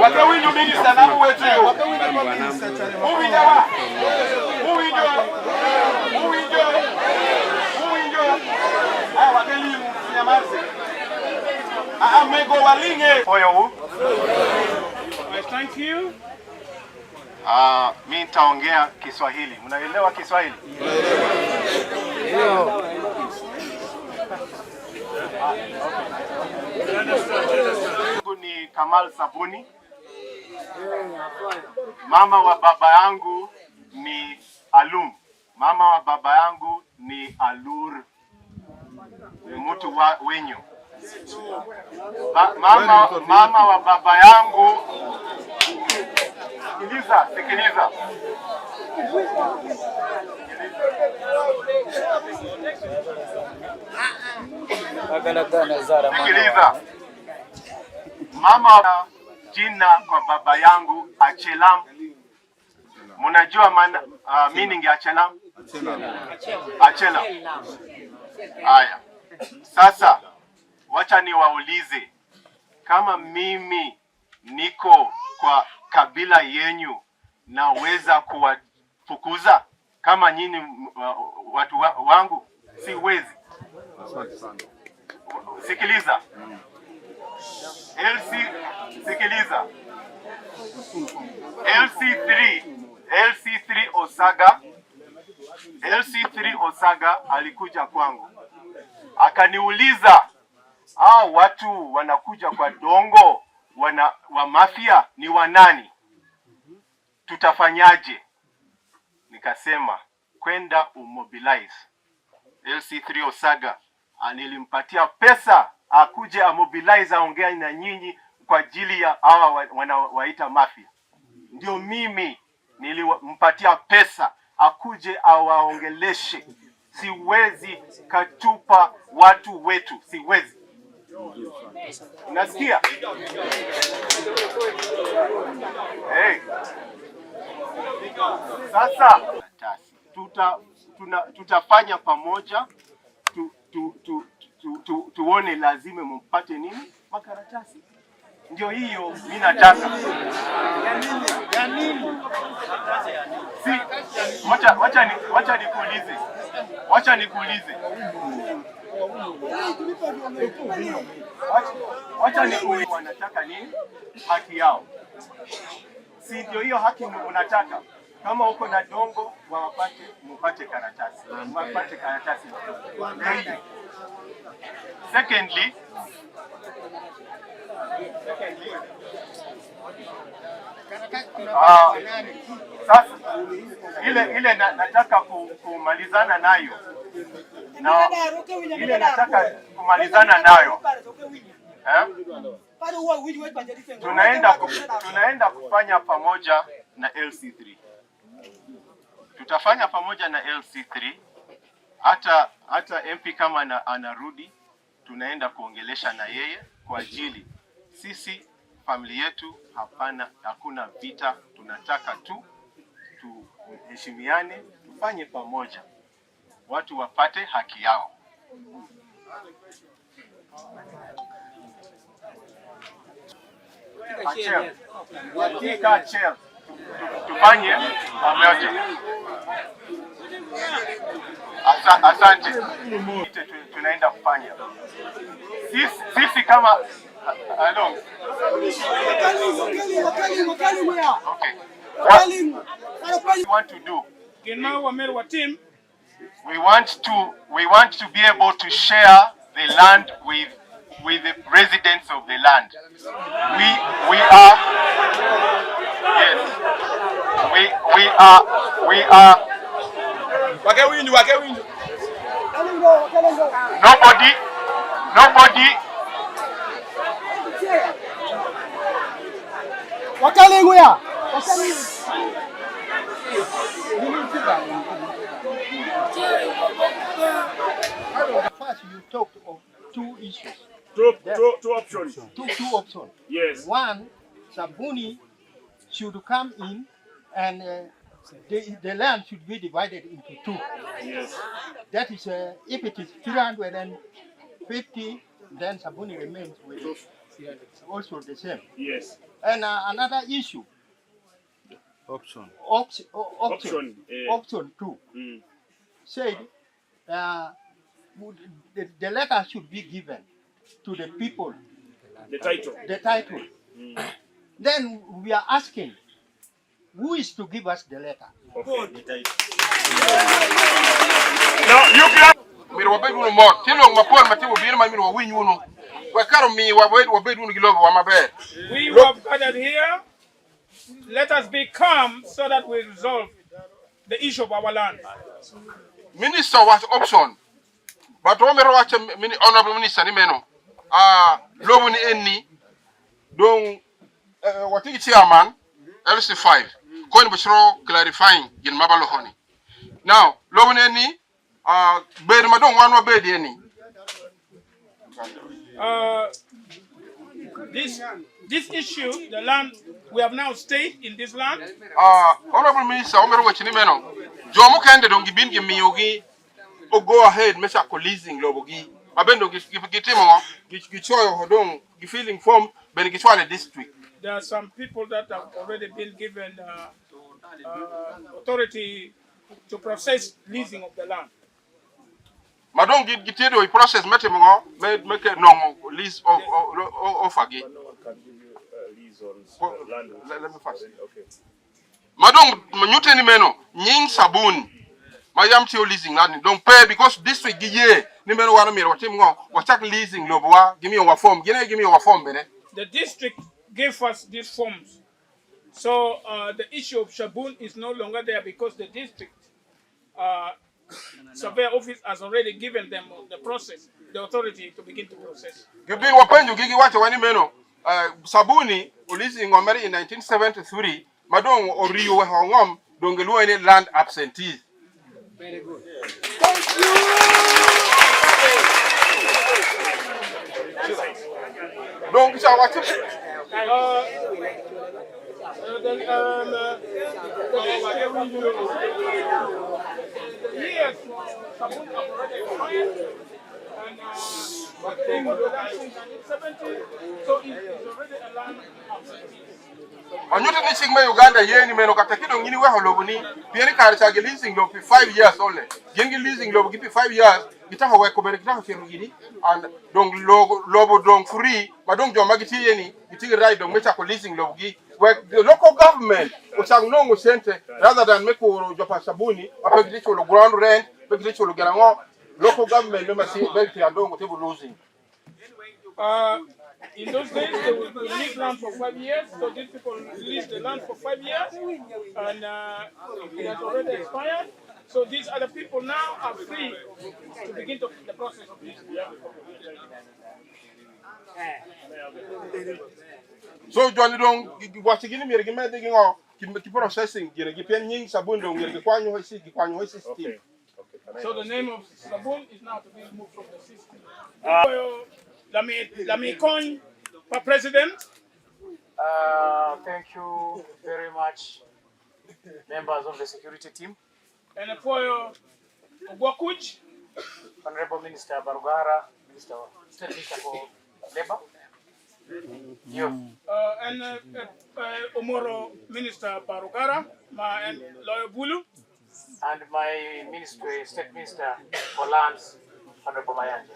Wakawindu minister namu wetu. Uwinjawa. Wakelimu nyamaze. Amego walinge. Oyo. Thank you. Mimi nitaongea Kiswahili. Mnaelewa Kiswahili? Ndio. Ni Kamal Sabuni. Mama wa baba yangu ni Alum. Mama wa baba yangu ni Alur. Ni mtu wa wenyu. Mama wa baba yangu sikiliza. Sikiliza. Mama wa jina kwa baba yangu Achelam. Mnajua maana meaning ya Achelam? Achelam. Haya. Sasa wacha niwaulize, kama mimi niko kwa kabila yenyu naweza kuwafukuza kama nyinyi watu wangu? Siwezi. Sikiliza. Sikiliza. LC3 Osaga alikuja kwangu. Akaniuliza, watu wanakuja kwa dongo wa mafia ni wanani? Tutafanyaje? Nikasema kwenda umobilize. LC3 Osaga nilimpatia pesa akuje amobilize aongea na nyinyi kwa ajili ya hawa wanawaita mafia. Ndio mimi nilimpatia pesa akuje awaongeleshe. Siwezi katupa watu wetu, siwezi. Unasikia? Hey. Sasa tutafanya pamoja tuone lazima mpate nini? Makaratasi. Ndio hiyo mimi nataka. Ya nini? Wacha nikuulize. Wacha nikuulize, wanataka nini? Haki yao. Si ndio hiyo haki unataka? Kama uko na dongo mpate karatasi. Mpate karatasi. Secondly, sasa ile nataka kumalizana nayo. Tunaenda kufanya pamoja na LC3. Tutafanya pamoja na LC3. Hata MP kama anarudi, tunaenda kuongelesha na yeye kwa ajili sisi family yetu hakuna vita, tunataka tuheshimiane, tufanye pamoja, watu wapate haki yao. Tufanye pamoja. Asante. Tunaenda kufanya. Sisi kama hello. Okay. What we want to do? We want to be able to share the land with the residents of the land. We are nobody First, you talked of two issues. Two options. Two options. Yes. One, Sabuni should come in and the land should be divided into two. Yes. That is, if it is 350, then Sabuni remains with also the same. Yes. And another issue, Option. option 2 said the letter should be given to the people, The title. the title. Then we are asking, who is to give us the letter? Okay. Now you can. Miro wabe dunu mo. Tilo mapol mati wabiri ma miro wawi nyunu. Wakaro mi wabe dunu gilobo wamabe. We who have gathered here, let us be calm so that we resolve the issue of our land. Minister was option. But wamero wache honorable minister ni meno. Lobo ni eni. Dong watiki chairman LC5. Koni bashro clarifying gin mabalo honi. Now, lobo ni eni. Bed madong wanwa bed eni. This issue, the land, we have now stayed in this land. Honorable Minister, Omer Wachinimeno, Jomo Kende don't give me yogi or go ahead, Mesa leasing Lobogi. Abendo Gitimo, Gichoyo Hodong, feeling from Benigitwale district. There are some people that have already been given authority to process leasing of the land. Madong Gitedo, process Metamo, make a normal lease of again. Let me first. Okay. Madong Manyute Nimeno, Nying Sabuni, Mayam Tio leasing land, don't pay because district Giye, Nimeno Wanamir, what him go, what leasing Loboa, give me your form, give me your form, Bene. The district gave us these forms. So the issue of Sabuni is no longer there because the district surveyor office has already given them the process, the authority to begin to process. You be open, you give what you want to Sabuni, leasing on in 1973, Madong or Rio Hongom, don't get any land absentees. Very good. Thank you. Don't say what Yes, Sabuni have already expired, and so it's already a land absentee. Anyuta ni sigma Uganda yeni meno katakido ngini weho lobuni pieni karcha leasing lob 5 years only. Gengi leasing lob gipi 5 years gitaho we kobere gitaho firu gini and dong lobo dong free madong joma giti yeni giti right dong mecha ko leasing lob gi where the local government osang nongo sente rather than make jopa Sabuni apagiti cholo ground rent apagiti cholo garango local government member si benti andongo tebu losing. In those days, they would lease land for 5 years. So these people leased the land for 5 years, and it has already expired. So these other people now are free to begin the process of leasing. So Johnny don't watch again me regime digging or keep processing gipen Sabuni don't get kwanyo system. Okay. So the name of Sabuni is now to be removed from the system. Let me coin for president. Thank you very much, members of the security team. And for Ogwakuch. Honorable Minister Barugara, State Minister for Labor. And Omoro Minister Barugara, and Lawyer Bulu. And my ministry, State Minister for Lands, Honorable Mayanja.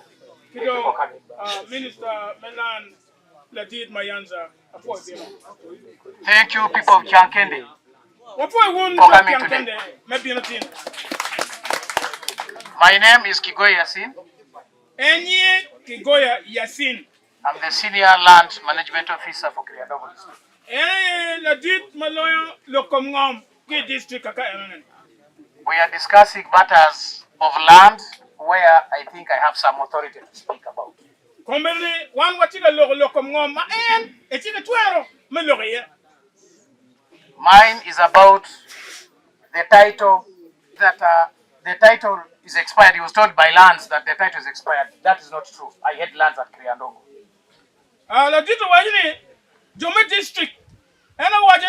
Kido, Minister Melan Ladid Mayanza. Thank you, people of Chankende. My name is Kigoya Yasin. Kigoya Yasin. I'm the Senior Land Management Officer for Kriadogo District. Ladid Maloya Lokomngom District. We are discussing matters of land where I think I have some authority to speak about. Mine is about the title that the title is expired. He was told by lands that the title is expired. That is not true. I had lands at Kriandogo. Jome district. And I was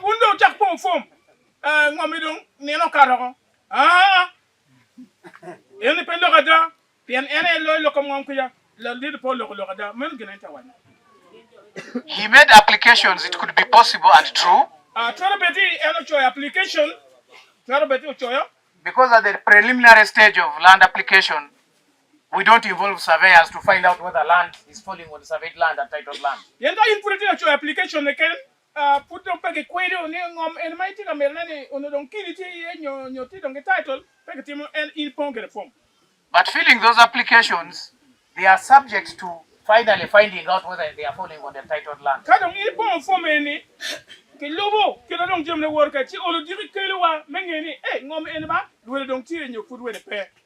window jack form. Mamidong Nino Caro. Independent Pian Loy Locomonkia. He made applications, it could be possible and true. Because at the preliminary stage of land application, we don't involve surveyors to find out whether land is falling on surveyed land and titled land. Application again. Put on peg a query on and my title, and in form. But filling those applications, they are subject to finally finding out whether they are falling on the titled land.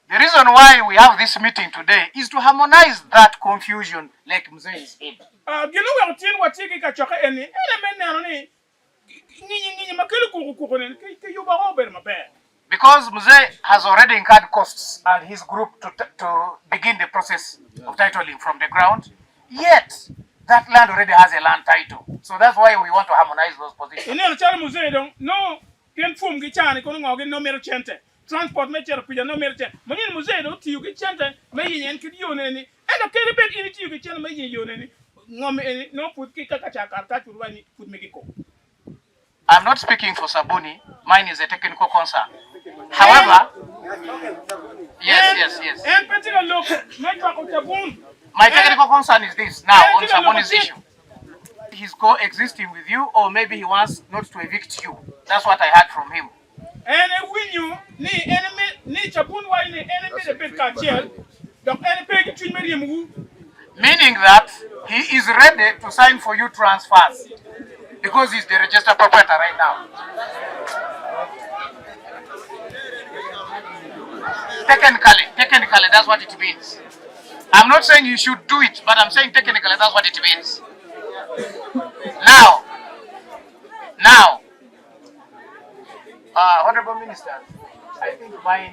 The reason why we have this meeting today is to harmonize that confusion like Muze is in. Because Muze has already incurred costs and his group to begin the process of titling from the ground, yet that land already has a land title. So that's why we want to harmonize those positions. Transport meter pija no meter. Mani museo do tiyu kichanta mayi yen kidiyone ni. Endo kere bet ini tiyu kichanta mayi yone ni. Ngome no put kika kachaka turwani put megiko. I'm not speaking for Sabuni. Mine is a technical concern. However, yes. And particular look, my technical concern is this now on Sabuni's issue. He's coexisting with you, or maybe he wants not to evict you. That's what I heard from him. And when you ni enemy ni Chapun why ni enemy the big cartel, the enemy between me. Meaning that he is ready to sign for you transfers because he's the registered proprietor right now. Technically, that's what it means. I'm not saying you should do it, but I'm saying technically that's what it means. Now, Honorable Minister, I think mine